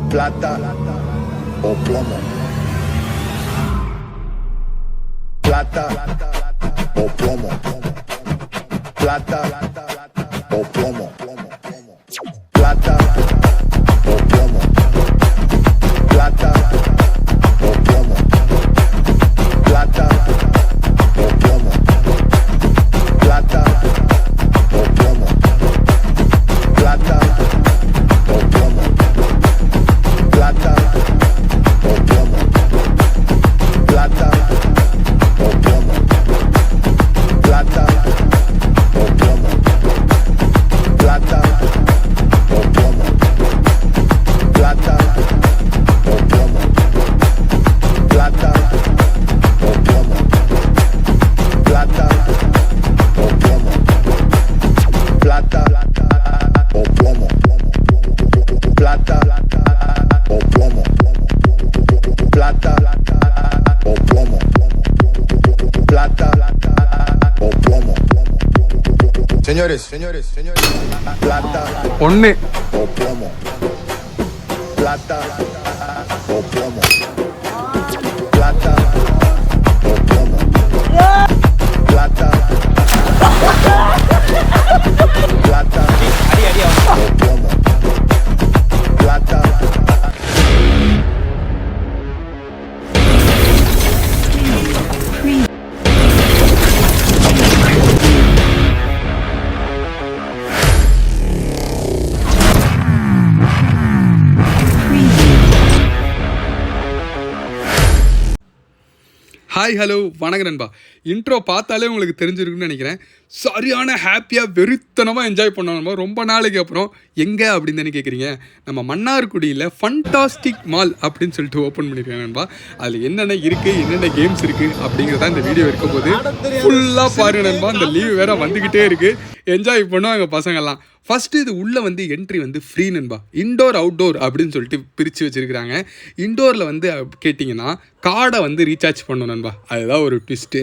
plata o plomo. Plata o plomo. Plata o plomo. Plata o plomo. Plata o plomo. Plata o plomo. Plata o plomo. Plata o plomo. Plata o plomo. Plata o plomo. Plata o plomo. Plata o plomo. Plata o plomo. Plata o plomo. Plata o plomo. Plata o plomo. Plata o plomo. Plata o plomo. Plata o plomo. Señores, plata ஒன்று o plomo. Plata o plomo. Plata o plomo. Plata. Plata o plomo. Plata. Hi hello வணக்கம் நண்பா. Intro பார்த்தாலே உங்களுக்கு தெரிஞ்சிருக்குன்னு நினைக்கிறேன். சரியான ஹாப்பியாக வெறித்தனமாக enjoy பண்ணோம். நம்ம ரொம்ப நாளைக்கு அப்புறம் எங்கே அப்படின்னு தானே கேட்குறீங்க. நம்ம மன்னார்குடியில் ஃபண்டாஸ்டிக் மால் அப்படின்னு சொல்லிட்டு ஓப்பன் பண்ணியிருக்காங்க நண்பா. அதில் என்னென்ன இருக்குது, என்னென்ன கேம்ஸ் இருக்குது அப்படிங்கிறத இந்த வீடியோ இருக்கும்போது ஃபுல்லாக பாருங்க நண்பா. இந்த லீவ் வேறு வந்துக்கிட்டே இருக்குது. என்ஜாய் பண்ணோம் எங்கள் பசங்கள்லாம். ஃபஸ்ட்டு இது உள்ளே வந்து என்ட்ரி வந்து ஃப்ரீ நண்பா. இன்டோர் அவுட்டோர் அப்படின்னு சொல்லிட்டு பிரித்து வச்சுருக்கிறாங்க. இன்டோரில் வந்து கேட்டிங்கன்னா கார்டை வந்து ரீசார்ஜ் பண்ணணும் நண்பா. அதுதான் ஒரு ட்விஸ்ட்டு.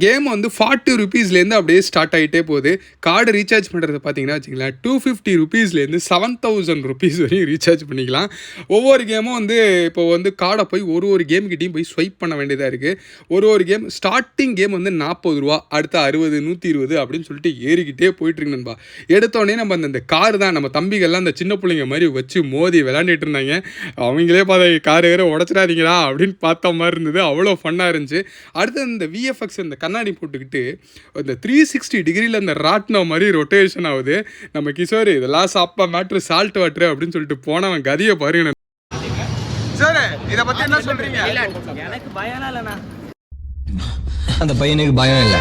கேம் வந்து 40 ருபீஸ்லேருந்து அப்படியே ஸ்டார்ட் ஆகிட்டே போகுது. கார்டு ரீசார்ஜ் பண்ணுறது பார்த்தீங்கன்னா வச்சுக்கலாம் 250 ருபீஸ்லேருந்து 7000 ருபீஸ் வரையும் ரீசார்ஜ் பண்ணிக்கலாம். ஒவ்வொரு கேமும் வந்து இப்போ வந்து கார்டை போய் ஒரு கேம்கிட்டையும் போய் ஸ்வைப் பண்ண வேண்டியதாக இருக்குது. ஒரு கேம் ஸ்டார்டிங் கேம் வந்து 40 ரூபா, அடுத்து 60, 120 அப்படின்னு சொல்லிட்டு ஏறிக்கிட்டே போயிட்டுருக்கு நண்பா. எடுத்தோடனே நம்ம அந்த கார் தான் நம்ம தம்பிகள்லாம் அந்த சின்ன பிள்ளைங்க மாதிரி வச்சு மோதி விளையாண்டுட்டு இருந்தாங்க. அவங்களே பார்த்த கார் வேறு உடச்சிடாதீங்களா அப்படின்னு பார்த்த மாதிரி இருந்தது. அவ்வளோ ஃபன்னாக இருந்துச்சு. அடுத்து இந்த விஎஃப்எக்ஸ் இந்த கண்ணாடி போட்டுக்கிட்டு இந்த 360 டிகிரியில் அந்த ராட்னம் மாதிரி ரொட்டேஷன் ஆகுது. நம்ம கிஷோர் இதெல்லாம் சாப்பா மேட்ரு சால்ட் வாட்ரு அப்படின்னு சொல்லிட்டு போனவன் கதியை பாருங்க. சார் இதை பற்றி என்ன சொல்கிறீங்க? எனக்கு பயம் இல்லைண்ணா. அந்த பையனுக்கு பயம் இல்லை.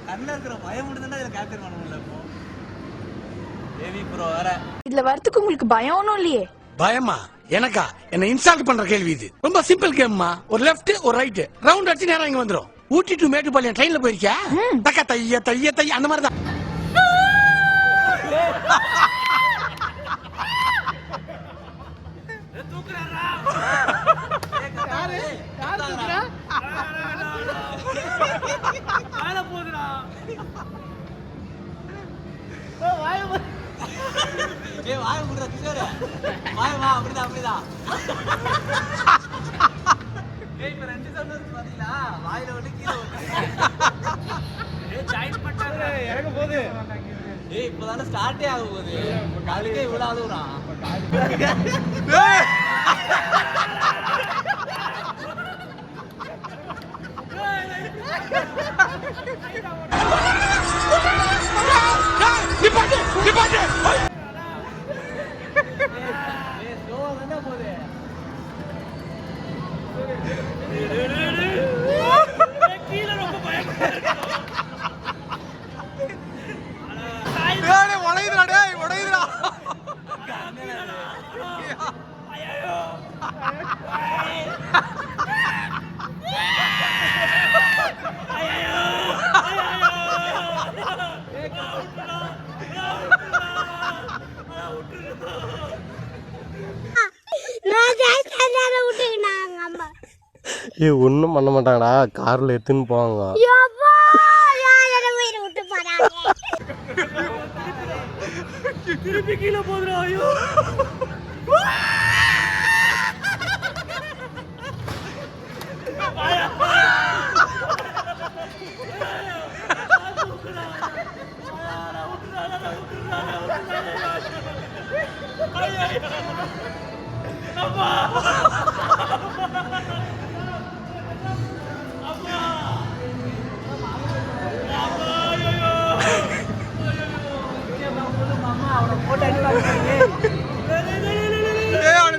கண்ணில் இருக்கிற பயம் மட்டும் தான் இதில் கேப்சர் பண்ண முடியல. இப்போ தேவி ப்ரோ வேற இதுல வரதுக்கு உங்களுக்கு பயம் ஒன்றும் இல்லையே. பயமா? எனக்கா? என்ன இன்ஸ்டால் பண்ற கேள்வி இது. ரொம்ப சிம்பிள் கேம்மா. ஒரு லெஃப்ட் ஒரு ரைட் ரவுண்ட் அடிச்சு நேரம் இங்க வந்துரும். ஊட்டி டு மேட்டுப்பாளையம் ட்ரெயின்ல போயிருக்கியா? தக்க தைய தைய தைய அந்த மாதிரி தான். அப்படிதான் இப்ப 2 சொன்னது பாத்தீங்களா? வாயில வந்து கீழே இறங்க போகுது. இப்பதானே ஸ்டார்டே ஆக போகுது. காலுக்கே இவ்வளவு அழுகுறான். ஒன்றும் பண்ண மாட்டாங்கடா. காரில் எடுத்துன்னு போவாங்க. திருப்பி கீழே போதுடா ஐயோ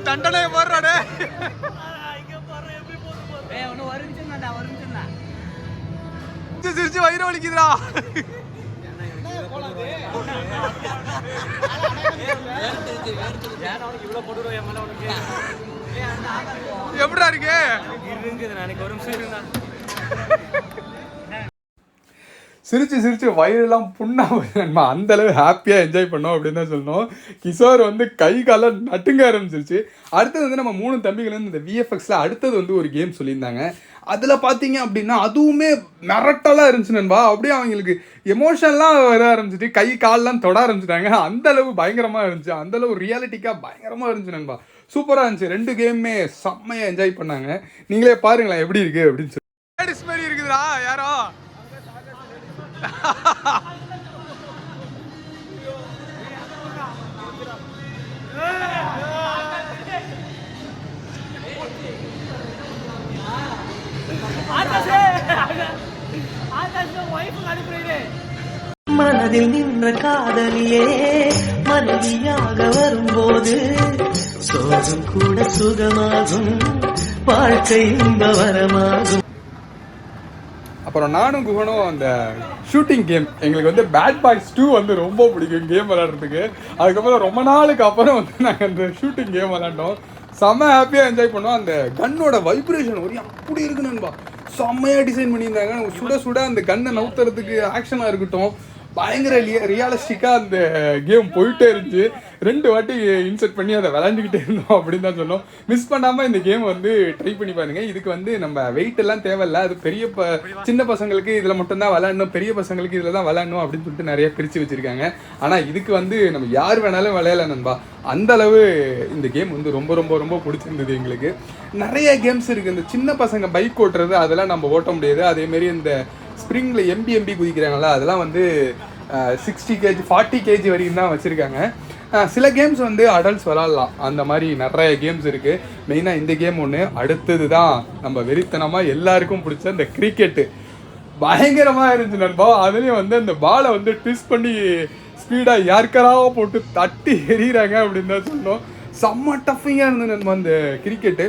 தண்டனை போடுறாடே சிரிச்சு வயிறு வலிக்குதுடா எப்படா இருக்கு சிரிச்சு சிரிச்சு வயிறெல்லாம் புண்ணா நம்ம அந்த அளவு ஹாப்பியாக என்ஜாய் பண்ணோம் அப்படின்னு தான் சொல்லணும். கிஷோர் வந்து கை காலம் நட்டுங்க ஆரம்பிச்சிருச்சு. அடுத்தது வந்து நம்ம 3 தம்பிகள் வந்து இந்த விஎஃப்எக்ஸில் அடுத்தது வந்து ஒரு கேம் சொல்லியிருந்தாங்க. அதில் பார்த்தீங்க அப்படின்னா அதுவுமே மிரட்டலாக இருந்துச்சு நண்பா. அப்படியே அவங்களுக்கு எமோஷன்லாம் வர ஆரம்பிச்சிட்டு கை கால்லாம் தொட ஆரம்பிச்சிட்டாங்க. அந்தளவு பயங்கரமாக இருந்துச்சு, அந்தளவு ரியாலிட்டிக்காக பயங்கரமாக இருந்துச்சு நண்பா. சூப்பராக இருந்துச்சு. 2 கேமுமே செம்மையாக என்ஜாய் பண்ணாங்க. நீங்களே பாருங்களேன் எப்படி இருக்குது அப்படின்னு சொல்லி. லேடிஸ் மாதிரி இருக்குதுடா யாரோ மனதில் நின்ற காதலியே மனைவியாக வரும்போது சோகம் கூட சுகமாகும், வாழ்க்கை இன்பவரமாகும். அப்புறம் நானும் குகனும் அந்த ஷூட்டிங் கேம் எங்களுக்கு வந்து பேட் பாய்ஸ் 2 வந்து ரொம்ப பிடிக்கும் கேம் விளையாடுறதுக்கு. அதுக்கப்புறம் ரொம்ப நாளுக்கு அப்புறம் வந்து நாங்கள் அந்த ஷூட்டிங் கேம் விளையாண்டோம். செம்ம ஹாப்பியாக என்ஜாய் பண்ணோம். அந்த கன்னோட வைப்ரேஷன் ஒரு அப்படி இருக்கு நண்பா. செம்மையாக டிசைன் பண்ணியிருந்தாங்க. சுட சுட அந்த கன்னை நவுத்துறதுக்கு ஆக்ஷனாக இருக்கட்டும் பயங்கர ரியாலிஸ்டிக்காக அந்த கேம் போயிட்டே இருந்துச்சு. 2 வாட்டி இன்சர்ட் பண்ணி அதை விளையாண்டுக்கிட்டே இருந்தோம் அப்படின்னு தான் சொன்னோம். மிஸ் பண்ணாமல் இந்த கேம் வந்து ட்ரை பண்ணி பாருங்கள். இதுக்கு வந்து நம்ம வெயிட் எல்லாம் தேவையில்லை. அது பெரிய சின்ன பசங்களுக்கு இதில் மட்டும்தான் விளையாடணும், பெரிய பசங்களுக்கு இதில் தான் விளையாடணும் அப்படின்னு சொல்லிட்டு நிறைய பிரித்து வச்சுருக்காங்க. ஆனால் இதுக்கு வந்து நம்ம யார் வேணாலும் விளையாடலாம் நண்பா. அந்தளவு இந்த கேம் வந்து ரொம்ப ரொம்ப ரொம்ப பிடிச்சிருந்தது எங்களுக்கு. நிறைய கேம்ஸ் இருக்குது. இந்த சின்ன பசங்க பைக் ஓட்டுறது அதெல்லாம் நம்ம ஓட்ட முடியாது. அதேமாரி இந்த ஸ்ப்ரிங்கில் எம்பி குதிக்கிறாங்களா அதெல்லாம் வந்து 60 kg 40 kg வரைக்கும் தான் வச்சுருக்காங்க. சில கேம்ஸ் வந்து அடல்ட்ஸ் விளாட்லாம். அந்த மாதிரி நிறைய கேம்ஸ் இருக்குது. மெயினாக இந்த கேம் ஒன்று. அடுத்தது தான் நம்ம வெறித்தனமாக எல்லாருக்கும் பிடிச்ச இந்த கிரிக்கெட்டு. பயங்கரமாக இருந்துச்சு நண்பா. அதுலேயும் வந்து அந்த பாலை வந்து ட்விஸ்ட் பண்ணி ஸ்பீடாக யாருக்கராக போட்டு தட்டி எறிகிறாங்க அப்படின்னு தான் சொன்னோம். செம்ம டஃபிங்காக இருந்தது நண்பா அந்த கிரிக்கெட்டு.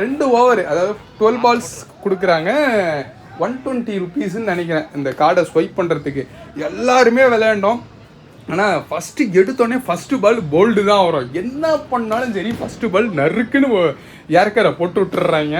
2 ஓவர் அதாவது 12 பால்ஸ் கொடுக்குறாங்க. 120 rupeesன்னு நினைக்கிறேன் இந்த கார்டை ஸ்வைப் பண்ணுறதுக்கு. எல்லாருமே விளையாண்டோம். ஆனால் ஃபஸ்ட்டு எடுத்தோடனே ஃபஸ்ட்டு பால் போல்டு தான் வரும். என்ன பண்ணாலும் சரி ஃபஸ்ட்டு பால் நறுக்குன்னு ஏற்கரை போட்டு விட்டுறாங்க.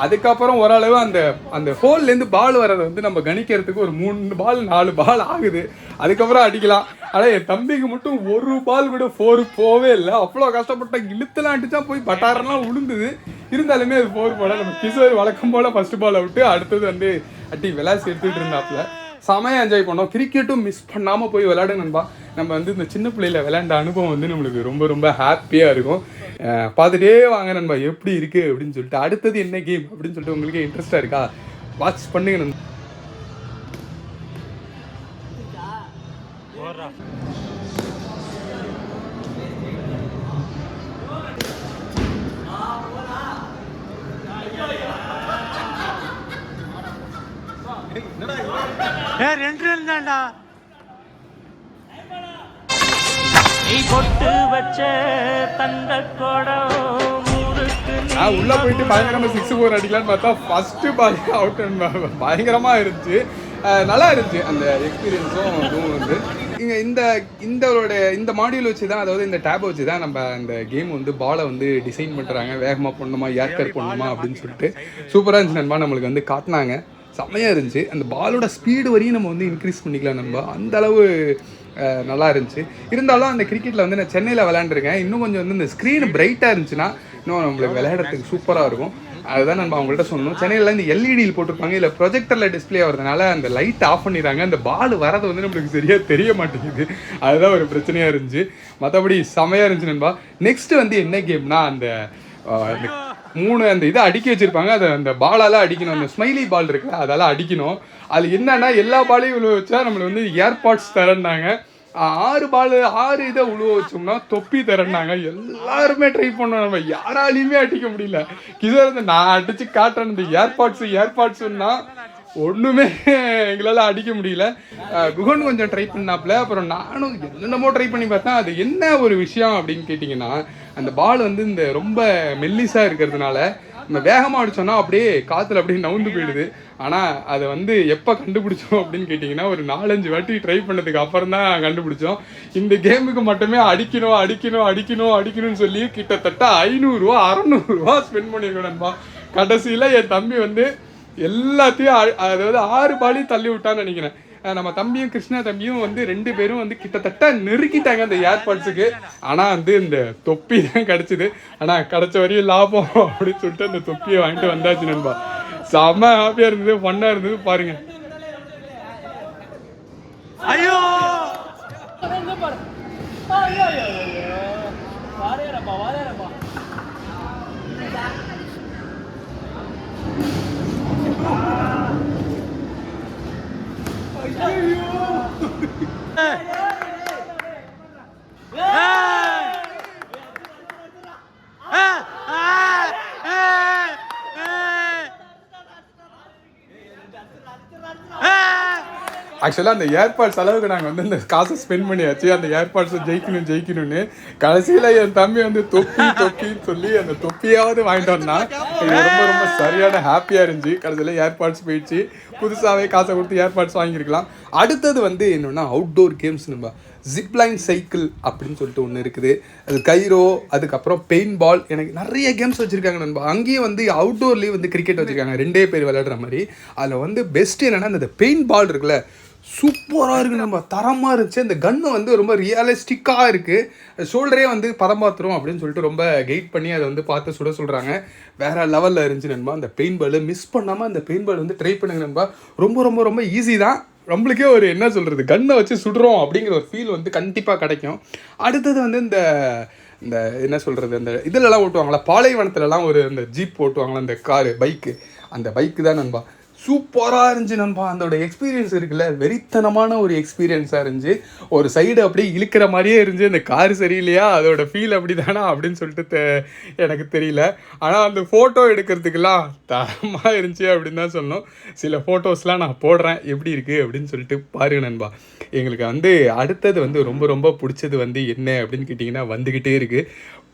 அதுக்கப்புறம் ஓரளவு அந்த அந்த ஹோல்லேருந்து பால் வர்றதை வந்து நம்ம கணிக்கிறதுக்கு ஒரு 3 பால் 4 பால் ஆகுது. அதுக்கப்புறம் அடிக்கலாம். ஆனால் என் தம்பிக்கு மட்டும் 1 பால் கூட 4 போவே இல்லை. அவ்வளோ கஷ்டப்பட்ட இழுத்துலாம் அடித்தா போய் பட்டாரெல்லாம் விழுந்துது. இருந்தாலுமே அது 4 போல. நம்ம கிஷோர் வழக்கம் போல் ஃபஸ்ட்டு பால் விட்டு அடுத்தது வந்து அட்டி விளாசி எடுத்துகிட்டு இருந்தாப்புல. செமையாக என்ஜாய் பண்ணோம். கிரிக்கெட்டும் மிஸ் பண்ணாமல் போய் விளையாடுங்க நண்பா. நம்ம வந்து இந்த சின்ன பிள்ளையில் விளையாண்ட அனுபவம் வந்து நம்மளுக்கு ரொம்ப ரொம்ப ஹாப்பியாக இருக்கும். பார்த்துட்டே வாங்க நண்பா எப்படி இருக்குது அப்படின்னு சொல்லிட்டு. அடுத்தது என்ன கேம் அப்படின்னு சொல்லிட்டு உங்களுக்கு இன்ட்ரெஸ்ட்டாக இருக்கா வாட்ச் பண்ணுங்க நண்பா. உள்ள போயிட்டு பயங்கரமா 6-4 அடிக்கலான்னு பார்த்தா ஃபர்ஸ்ட் பால் அவுட். பயங்கரமா இருந்துச்சு. நல்லா இருந்துச்சு அந்த எக்ஸ்பீரியன்ஸும். அதுவும் வந்து இங்கே இந்த மாடியூல் வச்சு தான், அதாவது இந்த டேப் வச்சு தான் நம்ம அந்த கேம் வந்து பாலை வந்து டிசைன் பண்ணுறாங்க. வேகமாக பண்ணணுமா ஏர்கர் பண்ணணுமா அப்படின்னு சொல்லிட்டு சூப்பராக இருந்துச்சு நண்பா. நம்மளுக்கு வந்து காட்டினாங்க. செம்மையாக இருந்துச்சு. அந்த பாலோட ஸ்பீடு வரையும் நம்ம வந்து இன்க்ரீஸ் பண்ணிக்கலாம் நண்பா. அந்தளவு நல்லா இருந்துச்சு. இருந்தாலும் அந்த கிரிக்கெட்டில் வந்து நான் சென்னையில் விளையாண்டுருக்கேன். இன்னும் கொஞ்சம் வந்து இந்த ஸ்க்ரீன் பிரைட்டாக இருந்துச்சுன்னா இன்னும் நம்மளுக்கு விளையாடுறதுக்கு சூப்பராக இருக்கும். அதுதான் நம்ம அவங்கள்ட்ட சொன்னோம். சென்னையில் இந்த எல்இடியில் போட்டிருப்பாங்க, இல்லை ப்ரொஜெக்டரில் டிஸ்பிளே ஆகிறதுனால அந்த லைட் ஆஃப் பண்ணிடுறாங்க, அந்த பால் வரது வந்து நம்மளுக்கு சரியாக தெரிய மாட்டேங்குது. அதுதான் ஒரு பிரச்சனையாக இருந்துச்சு. மற்றபடி செமையாக இருந்துச்சு நண்பா. நெக்ஸ்ட்டு வந்து என்ன கேம்னா, அந்த 3 அந்த இதை அடுக்கி வச்சுருப்பாங்க, அதை அந்த பாலால் அடிக்கணும். அந்த ஸ்மைலி பால் இருக்குல்ல, அதால் அடிக்கணும். அது என்னன்னா எல்லா பாலையும் உழுவ வச்சா நம்மளுக்கு வந்து ஏர்பாட்ஸ் தரேன்னாங்க. 6 இதை உழுவ வச்சோம்னா தொப்பி தரேன்னாங்க. எல்லாருமே ட்ரை பண்ணோம், நம்ம யாராலையுமே அடிக்க முடியல. கிஷோர் வந்து நான் அடித்து காட்டுறேன், இந்த ஏர்பாட்ஸுன்னா ஒன்றுமே எங்களால் அடிக்க முடியல. குகன் கொஞ்சம் ட்ரை பண்ணாப்புல, அப்புறம் நானும் என்னென்னமோ ட்ரை பண்ணி பார்த்தேன். அது என்ன ஒரு விஷயம் அப்படின்னு கேட்டிங்கன்னா, அந்த பால் வந்து இந்த ரொம்ப மெல்லிஸாக இருக்கிறதுனால நம்ம வேகமாக அடித்தோன்னா அப்படியே காற்றுல அப்படியே நவுந்து போயிடுது. ஆனால் அதை வந்து எப்போ கண்டுபிடிச்சோம் அப்படின்னு கேட்டிங்கன்னா, ஒரு 4-5 வாட்டி ட்ரை பண்ணதுக்கு அப்புறம் தான் கண்டுபிடிச்சோம். இந்த கேமுக்கு மட்டுமே அடிக்கணும்னு சொல்லி கிட்டத்தட்ட 500 600 ஸ்பெண்ட் பண்ணியிருக்கணும்பா. கடைசியில் என் தம்பி வந்து எல்லாத்தையும் அதாவது 6 பாலையும் தள்ளி விட்டான்னு நினைக்கிறேன். நம்ம தம்பியும் கிருஷ்ணா தம்பியும் வந்து 2 பேரும் வந்து கிட்டத்தட்ட நெருக்கிட்டாங்க அந்த ஏர்பாட்ஸுக்கு. ஆனால் வந்து இந்த தொப்பி தான் கிடச்சிது. ஆனால் கிடச்ச வரையும் லாபம் அப்படின்னு சொல்லிட்டு அந்த தொப்பியை வாங்கிட்டு வந்தாச்சு நண்பா. செம்ம ஹாப்பியாக இருந்தது, ஃபன்னாக இருந்தது. பாருங்க. ஐயோ ஆக்சுவலாக அந்த ஏர்பாட்ஸ் அளவுக்கு நாங்கள் வந்து அந்த காசை ஸ்பெண்ட் பண்ணியாச்சு, அந்த ஏர்பாட்ஸை ஜெயிக்கணும்னு. கடைசியில் என் தம்பி வந்து தொப்பின்னு சொல்லி அந்த தொப்பியாவது வாங்கிட்டு வந்தான். ரொம்ப ரொம்ப சரியான ஹாப்பியாக இருந்துச்சு. கடைசியில் ஏர்பாட்ஸ் போயிடுச்சு. புதுசாகவே காசை கொடுத்து ஏர்பாட்ஸ் வாங்கியிருக்கலாம். அடுத்தது வந்து என்னென்னா அவுட்டோர் கேம்ஸ். நம்ம ஜிப்லைன் சைக்கிள் அப்படின்னு சொல்லிட்டு ஒன்று இருக்குது, அது கைரோ, அதுக்கப்புறம் பெயிண்ட் பால், எனக்கு நிறைய கேம்ஸ் வச்சுருக்காங்க நண்பா. அங்கேயும் வந்து அவுட்டோர்லேயும் வந்து கிரிக்கெட் வச்சுருக்காங்க, 2 பேர் விளையாடுற மாதிரி. அதில் வந்து பெஸ்ட் என்னென்னா அந்த பெயிண்ட் பால் இருக்குல்ல, சூப்பராக இருக்குது நம்ம, தரமாக இருந்துச்சு. அந்த கன்று வந்து ரொம்ப ரியலிஸ்டிக்காக இருக்குது, ஷோல்டரே வந்து பதம் பார்த்துரும் அப்படின்னு சொல்லிட்டு ரொம்ப கைட் பண்ணி அதை வந்து பார்த்து சுட சொல்கிறாங்க. வேறு லெவலில் இருந்துச்சு நண்பா. அந்த பெயிண்ட் பால் மிஸ் பண்ணாமல் அந்த பெயிண்ட் பால் வந்து ட்ரை பண்ணுங்க நண்பா. ரொம்ப ரொம்ப ரொம்ப ஈஸி தான். நம்மளுக்கே ஒரு என்ன சொல்கிறது, கன்னை வச்சு சுடுறோம் அப்படிங்கிற ஒரு ஃபீல் வந்து கண்டிப்பாக கிடைக்கும். அடுத்தது வந்து இந்த என்ன சொல்கிறது, அந்த இதிலலாம் ஓட்டுவாங்களா, பாலைவனத்துலலாம் ஒரு இந்த ஜீப் ஓட்டுவாங்களா, அந்த காரு அந்த பைக்கு தான் நண்பா. சூப்பராக இருந்துச்சு நண்பா. அதோட எக்ஸ்பீரியன்ஸ் இருக்குல்ல, வெறித்தனமான ஒரு எக்ஸ்பீரியன்ஸாக இருந்துச்சு. ஒரு சைடு அப்படியே இழுக்கிற மாதிரியே இருந்துச்சு. அந்த கார் சரியில்லையா, அதோட ஃபீல் அப்படி தானா அப்படின்னு சொல்லிட்டு எனக்கு தெரியல. ஆனால் அந்த ஃபோட்டோ எடுக்கிறதுக்கெல்லாம் தரமாக இருந்துச்சு அப்படின்னு தான் சொல்லணும். சில ஃபோட்டோஸ்லாம் நான் போடுறேன், எப்படி இருக்குது அப்படின்னு சொல்லிட்டு பாருங்க நண்பா. எங்களுக்கு வந்து அடுத்தது வந்து ரொம்ப ரொம்ப பிடிச்சது வந்து என்ன அப்படின்னு கேட்டிங்கன்னா, வந்துக்கிட்டே இருக்குது,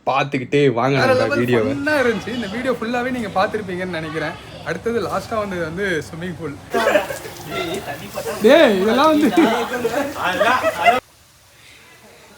பார்த்துக்கிட்டே வாங்க வீடியோவை. என்ன இருந்துச்சு இந்த வீடியோ ஃபுல்லாகவே நீங்கள் பார்த்துருப்பீங்கன்னு நினைக்கிறேன். அடுத்தது லாஸ்ட்டாக வந்தது வந்து ஸ்விம்மிங் பூல். இதெல்லாம் வந்து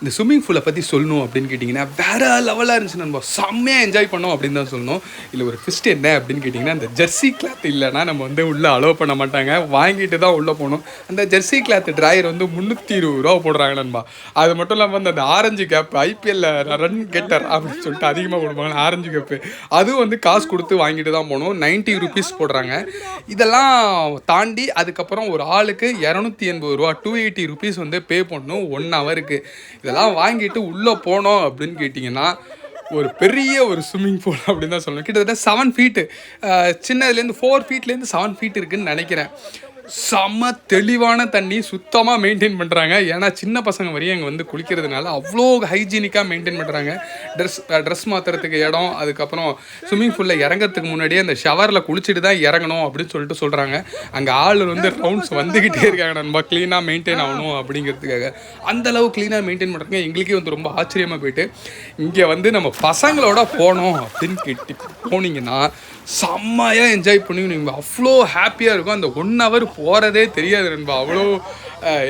இந்த ஸ்விம்மிங் பூலை பற்றி சொல்லணும் அப்படின்னு கேட்டிங்கன்னா வேறு லெவலாக இருந்துச்சு நண்பா. செம்மையாக என்ஜாய் பண்ணோம் அப்படின்னு தான் சொல்லணும். இல்லை ஒரு ட்விஸ்ட் என்ன அப்படின்னு கேட்டிங்கன்னா, அந்த ஜெர்சி கிளாத் இல்லைனா நம்ம வந்து உள்ளே அலோவ் பண்ண மாட்டாங்க, வாங்கிட்டு தான் உள்ளே போகணும். அந்த ஜெர்சி கிளாத் ட்ராயர் வந்து 320 ரூபா போடுறாங்க நண்பா. அது மட்டும் இல்லாமல் வந்து அந்த ஆரஞ்சு கேப், ஐபிஎல்ல ரன் கெட்டர் அப்படின்னு சொல்லிட்டு அதிகமாக கொடுப்பாங்க ஆரஞ்சு கேப்பு, அதுவும் வந்து காசு கொடுத்து வாங்கிட்டு தான் போகணும். 90 ருபீஸ் போடுறாங்க. இதெல்லாம் தாண்டி அதுக்கப்புறம் ஒரு ஆளுக்கு 280 ரூபா 280 ருபீஸ் வந்து பே பண்ணணும் 1 ஹவருக்கு. இதெல்லாம் வாங்கிட்டு உள்ளே போனோம் அப்படின்னு கேட்டிங்கன்னா ஒரு பெரிய ஒரு ஸ்விம்மிங் பூல் அப்படின்னு தான் சொல்லணும். கிட்டத்தட்ட 7 ஃபீட்டு, சின்னதுலேருந்து 4 ஃபீட்லேருந்து 7 ஃபீட் இருக்குதுன்னு நினைக்கிறேன். செம்ம தெளிவான தண்ணி, சுத்தமாக மெயின்டைன் பண்ணுறாங்க. ஏன்னா சின்ன பசங்க வரையும் அங்கே வந்து குளிக்கிறதுனால அவ்வளோ ஹைஜீனிக்காக மெயின்டைன் பண்ணுறாங்க. ட்ரெஸ் மாற்றுறதுக்கு இடம், அதுக்கப்புறம் ஸ்விம்மிங் பூலில் இறங்கிறதுக்கு முன்னாடியே அந்த ஷவரில் குளிச்சுட்டு தான் இறங்கணும் அப்படின்னு சொல்லிட்டு சொல்கிறாங்க. அங்கே ஆள் வந்து ரவுண்ட்ஸ் வந்துக்கிட்டே இருக்காங்க நண்பா, க்ளீனாக மெயின்டைன் ஆகணும் அப்படிங்கிறதுக்காக. அந்தளவு க்ளீனாக மெயின்டைன் பண்ணுறாங்க. எங்களுக்கே வந்து ரொம்ப ஆச்சரியமாக போயிட்டு, இங்கே வந்து நம்ம பசங்களோட போனோம் அப்படின்னு போனீங்கன்னா செம்மையாக என்ஜாய் பண்ணி நீங்கள் அவ்வளோ ஹாப்பியாக இருக்கும். அந்த 1 ஹவர் போகிறதே தெரியாது நண்பா. அவ்வளோ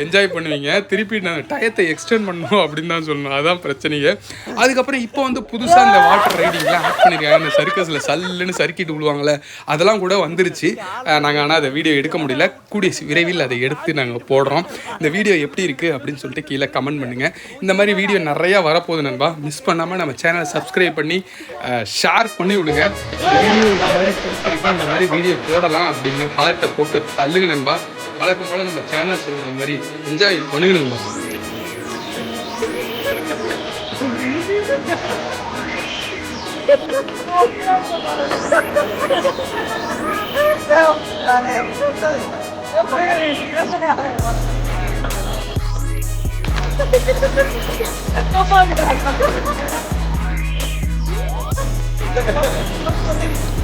என்ஜாய் பண்ணுவீங்க. திருப்பி நான் டயத்தை எக்ஸ்டெண்ட் பண்ணணும் அப்படின்னு தான் சொல்லணும். அதுதான் பிரச்சனையே. அதுக்கப்புறம் இப்போ வந்து புதுசாக இந்த வாட்டர் ரைடிங்லாம் ஆட் பண்ணியிருக்காங்க. இந்த சர்க்கஸில் சல்லுன்னு சறுக்கிட்டு விழுவாங்களே, அதெல்லாம் கூட வந்துருச்சு. நாங்கள் ஆனால் அதை வீடியோ எடுக்க முடியல. கூடிய விரைவில் அதை எடுத்து நாங்கள் போடுறோம். இந்த வீடியோ எப்படி இருக்குது அப்படின்னு சொல்லிட்டு கீழே கமெண்ட் பண்ணுங்கள். இந்த மாதிரி வீடியோ நிறையா வரப்போகுது நண்பா. மிஸ் பண்ணாமல் நம்ம சேனலை சப்ஸ்கிரைப் பண்ணி ஷேர் பண்ணி விடுங்க. இந்த மாதிரி வீடியோ போடலாம் அப்படின்னு ஹார்ட்டை போட்டு தள்ளுங்க நண்பா. வழக்கம் போல நம்ம சேனல் சொல்கிற மாதிரி என்ஜாய் பண்ணுங்க நண்பா. Oh my God.